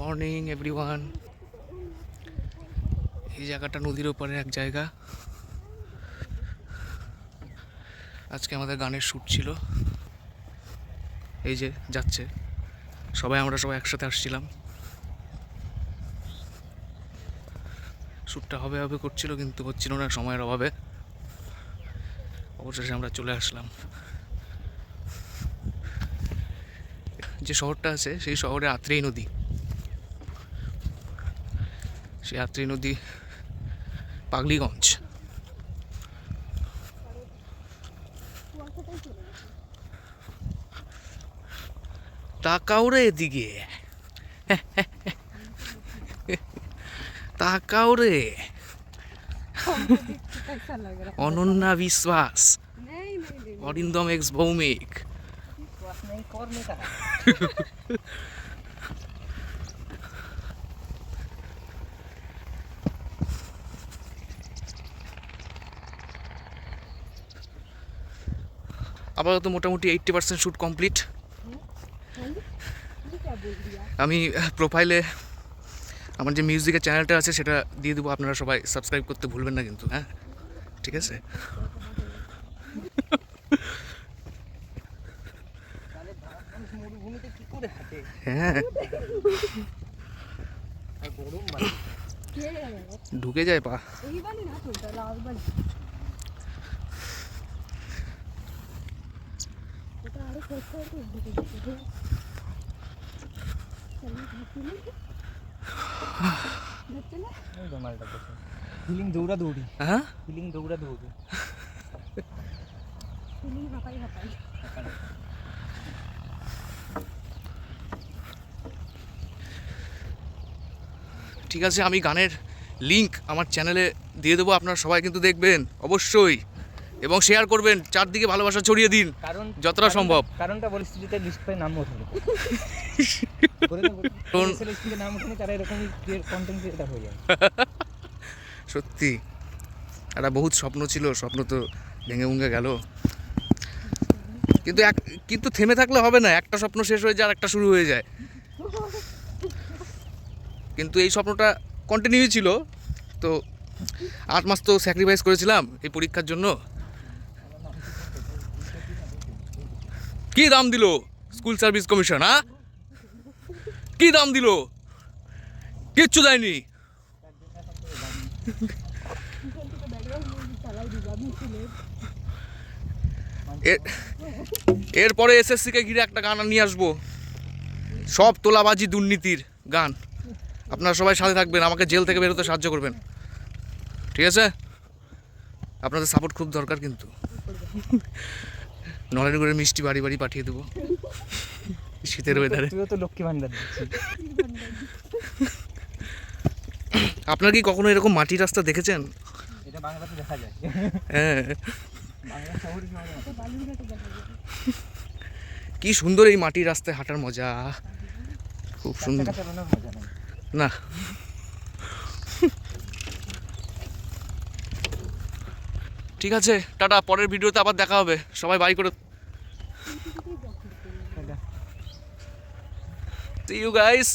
Morning everyone. এই জায়গাটা নদীর ওপারে এক জায়গা। আজকে আমাদের গানের শ্যুট ছিল। এই যে যাচ্ছে আমরা সবাই একসাথে আসছিলাম। শ্যুটটা হবে হবে করছিল, কিন্তু হচ্ছিল না সময়ের অভাবে। অবশেষে আমরা চলে আসলাম। যে শহরটা আছে সেই শহরে আত্রেই নদী। সেই আত্রেই নদী পাগলিগঞ্জ। তাকাও রে এদিকে, তাকাও রে। অনন্যা বিশ্বাস, অরিন্দম এক্স ভৌমিক। আপাতত মোটামুটি 80% শ্যুট কমপ্লিট। আমি প্রোফাইলে আমার যে মিউজিকের চ্যানেলটা আছে সেটা দিয়ে দেবো, আপনারা সবাই সাবস্ক্রাইব করতে ভুলবেন না কিন্তু। হ্যাঁ, ঠিক আছে। হ্যাঁ, ঢুকে যায় পা। ফিলিং দৌড়াদৌড়ি, হ্যাঁ, ফিলিং দৌড়াদৌড়ি। ঠিক আছে। আমি গানের লিংক আমার চ্যানেলে দিয়ে দেবো, আপনারা সবাই কিন্তু দেখবেন অবশ্যই, এবং শেয়ার করবেন, চারদিকে ভালোবাসা ছড়িয়ে দিন যতটা সম্ভব। কারণটা বলিস, যদি লিস্ট পাই নাম ওঠে নাম ওঠেনি, তারা এরকমই কন্টেন্ট ক্রিয়েটর হয়ে যায়। সত্যি একটা বহুত স্বপ্ন ছিল, স্বপ্ন তো ভেঙে ভুঙে গেল। কিন্তু থেমে থাকলে হবে না, একটা স্বপ্ন শেষ হয়ে যায় আর একটা শুরু হয়ে যায়। কিন্তু এই স্বপ্নটা কন্টিনিউ ছিল, তো 8 মাস তো স্যাক্রিফাইস করেছিলাম এই পরীক্ষার জন্য। কি দাম দিল স্কুল সার্ভিস কমিশন? হ্যাঁ, কি দাম দিল? কিচ্ছু দেয়নি। এরপরে এসএসসিকে ঘিরে একটা গান নিয়ে আসবো, সব তোলাবাজি দুর্নীতির গান। আপনারা সবাই সাথে থাকবেন, আমাকে জেল থেকে বেরোতে সাহায্য করবেন, ঠিক আছে? আপনাদের সাপোর্ট খুব দরকার কিন্তু। নলেন করে মিষ্টি বাড়ি বাড়ি পাঠিয়ে দেবো শীতের ওয়েদারে। লক্ষ্মী ভান্ডার। আপনারা কি কখনো এরকম মাটির রাস্তা দেখেছেন? এটা বাংলাতে দেখা যায়। হ্যাঁ, বাংলা শহরে কি সুন্দর এই মাটির রাস্তায় হাঁটার মজা, খুব সুন্দর না? ঠিক আছে, টাটা। পরের ভিডিওতে আবার দেখা হবে, সবাই বাই করে। See you guys.